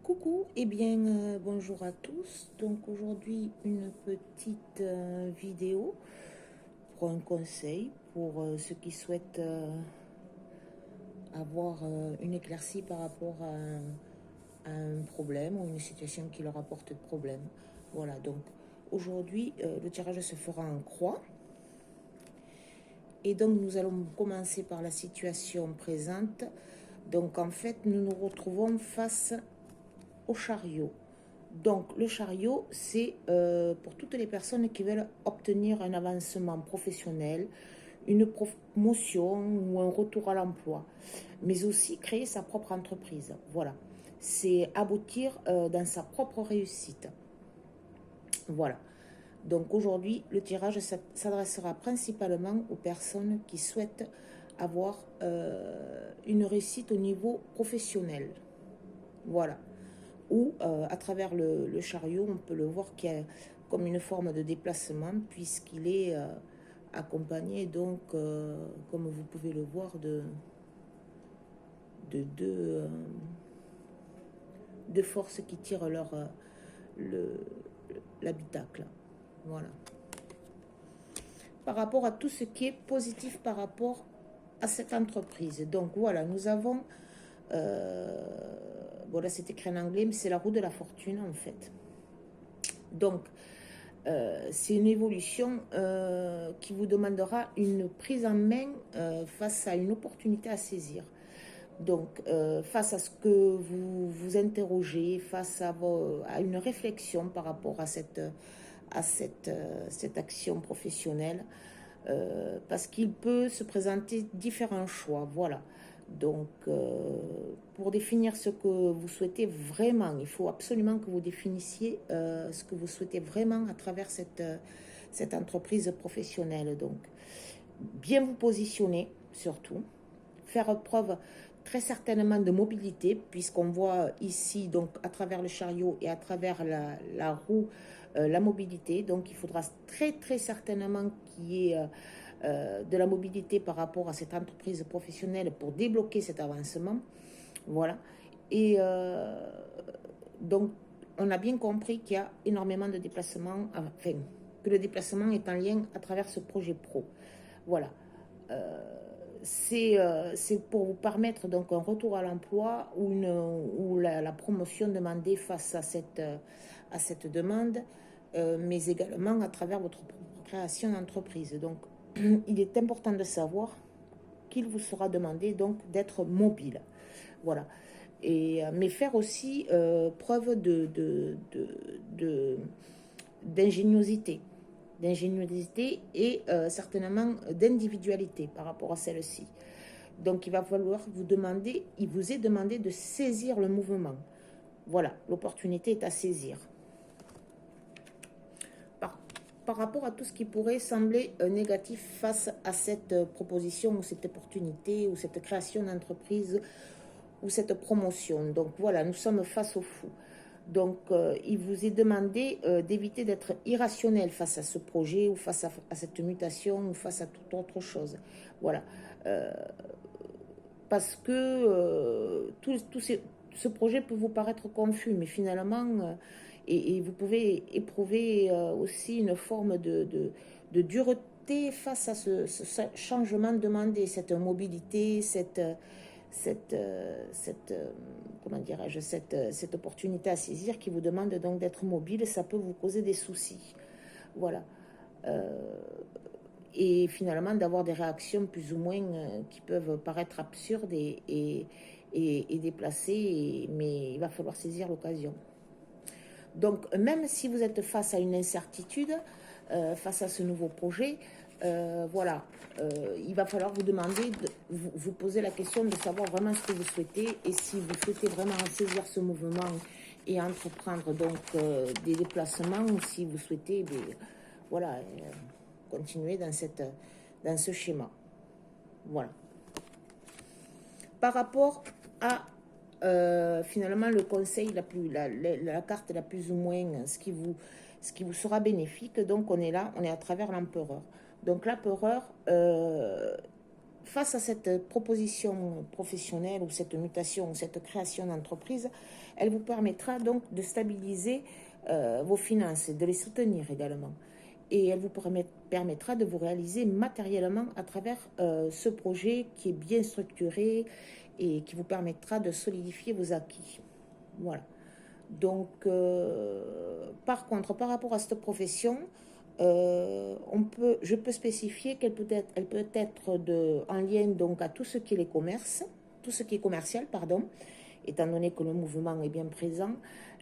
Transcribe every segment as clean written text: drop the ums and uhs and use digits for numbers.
Coucou et bien bonjour à tous. Donc aujourd'hui une petite vidéo pour un conseil pour ceux qui souhaitent avoir une éclaircie par rapport à un problème ou une situation qui leur apporte problème. Voilà, donc aujourd'hui le tirage se fera en croix. Et donc nous allons commencer par la situation présente. Donc en fait nous nous retrouvons face au chariot. Donc le chariot, c'est pour toutes les personnes qui veulent obtenir un avancement professionnel, une promotion ou un retour à l'emploi, mais aussi créer sa propre entreprise. Voilà, c'est aboutir dans sa propre réussite. Voilà. Donc aujourd'hui, le tirage s'adressera principalement aux personnes qui souhaitent avoir une réussite au niveau professionnel. Voilà. Ou à travers le chariot, on peut le voir qu'il y a comme une forme de déplacement puisqu'il est accompagné donc, comme vous pouvez le voir, de deux forces qui tirent l'habitacle. Voilà. Par rapport à tout ce qui est positif par rapport à cette entreprise. Donc voilà, nous avons, bon là c'est écrit en anglais, mais c'est la roue de la fortune en fait. Donc, c'est une évolution qui vous demandera une prise en main face à une opportunité à saisir. Donc, face à ce que vous vous interrogez, face à une réflexion par rapport à cette action professionnelle, parce qu'il peut se présenter différents choix. Voilà. Donc, pour définir ce que vous souhaitez vraiment, il faut absolument que vous définissiez ce que vous souhaitez vraiment à travers cette entreprise professionnelle. Donc, bien vous positionner surtout, faire preuve très certainement de mobilité, puisqu'on voit ici, donc à travers le chariot et à travers la roue, la mobilité. Donc, il faudra très certainement qu'il y ait de la mobilité par rapport à cette entreprise professionnelle pour débloquer cet avancement. Voilà. Et donc, on a bien compris qu'il y a énormément de déplacements, enfin, que le déplacement est en lien à travers ce projet pro. Voilà. C'est pour vous permettre donc un retour à l'emploi ou la promotion demandée face à cette demande, mais également à travers votre création d'entreprise. Donc, il est important de savoir qu'il vous sera demandé donc d'être mobile. Voilà. Mais faire aussi preuve d'ingéniosité et certainement d'individualité par rapport à celle-ci. Donc il va falloir il vous est demandé de saisir le mouvement. Voilà, l'opportunité est à saisir. Par rapport à tout ce qui pourrait sembler négatif face à cette proposition ou cette opportunité ou cette création d'entreprise ou cette promotion. Donc voilà, nous sommes face au fou. Donc il vous est demandé d'éviter d'être irrationnel face à ce projet ou face à cette mutation ou face à toute autre chose. Voilà. Parce que ce projet peut vous paraître confus, mais finalement, et vous pouvez éprouver aussi une forme de dureté face à ce changement demandé, cette mobilité, comment dirais-je, cette opportunité à saisir qui vous demande donc d'être mobile, ça peut vous causer des soucis. Voilà. Et finalement d'avoir des réactions plus ou moins qui peuvent paraître absurdes et déplacées, mais il va falloir saisir l'occasion. Donc même si vous êtes face à une incertitude, face à ce nouveau projet, voilà, il va falloir vous demander, vous poser la question de savoir vraiment ce que vous souhaitez et si vous souhaitez vraiment saisir ce mouvement et entreprendre donc des déplacements ou si vous souhaitez voilà, continuer dans ce schéma. Voilà. Par rapport à finalement le conseil, la carte la plus ou moins ce qui vous sera bénéfique, donc on est là, on est à travers l'empereur. Donc l'empereur, face à cette proposition professionnelle ou cette mutation ou cette création d'entreprise, elle vous permettra donc de stabiliser vos finances et de les soutenir également. Et elle vous permettra de vous réaliser matériellement à travers ce projet qui est bien structuré et qui vous permettra de solidifier vos acquis. Voilà. Donc, par contre, par rapport à cette profession, je peux spécifier elle peut être en lien donc à tout ce qui est les commerces, tout ce qui est commercial, pardon, étant donné que le mouvement est bien présent.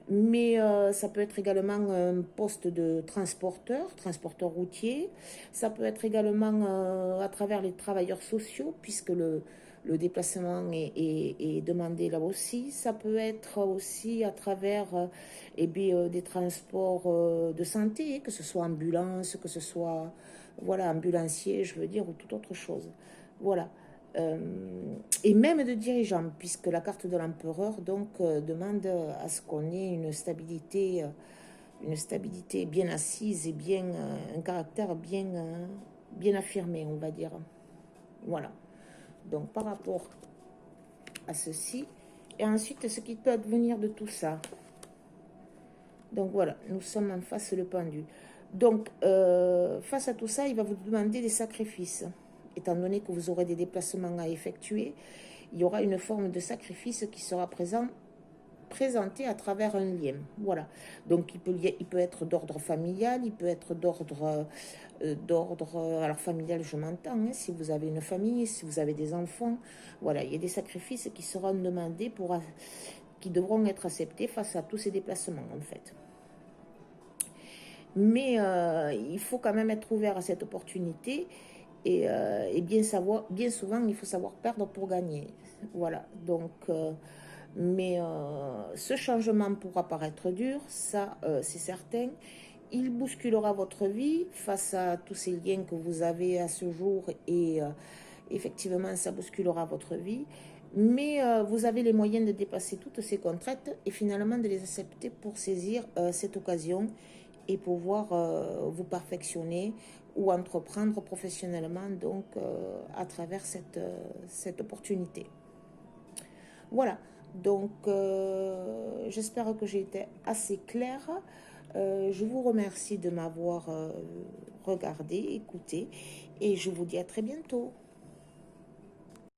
Mais ça peut être également un poste de transporteur routier. Ça peut être également à travers les travailleurs sociaux, puisque le déplacement est demandé là aussi. Ça peut être aussi à travers des transports de santé, que ce soit ambulance, que ce soit voilà, ambulancier, je veux dire, ou toute autre chose. Voilà. Euh, et même de dirigeants, puisque la carte de l'empereur donc demande à ce qu'on ait une stabilité bien assise et bien un caractère bien affirmé, on va dire. Voilà. Donc par rapport à ceci, et ensuite ce qui peut advenir de tout ça. Donc voilà, nous sommes en face le pendu. Donc face à tout ça, il va vous demander des sacrifices. Étant donné que vous aurez des déplacements à effectuer, il y aura une forme de sacrifice qui sera présenté à travers un lien. Voilà. Donc il peut être d'ordre familial, il peut être d'ordre alors familial, je m'entends, hein, si vous avez une famille, si vous avez des enfants, voilà, il y a des sacrifices qui seront demandés qui devront être acceptés face à tous ces déplacements en fait. Mais il faut quand même être ouvert à cette opportunité et bien souvent il faut savoir perdre pour gagner. Voilà. Donc mais ce changement pourra paraître dur, ça c'est certain. Il bousculera votre vie face à tous ces liens que vous avez à ce jour et effectivement ça bousculera votre vie. Mais vous avez les moyens de dépasser toutes ces contraintes et finalement de les accepter pour saisir cette occasion et pouvoir vous perfectionner ou entreprendre professionnellement donc à travers cette opportunité. Voilà, donc j'espère que j'ai été assez claire. Je vous remercie de m'avoir regardé, écouté et je vous dis à très bientôt.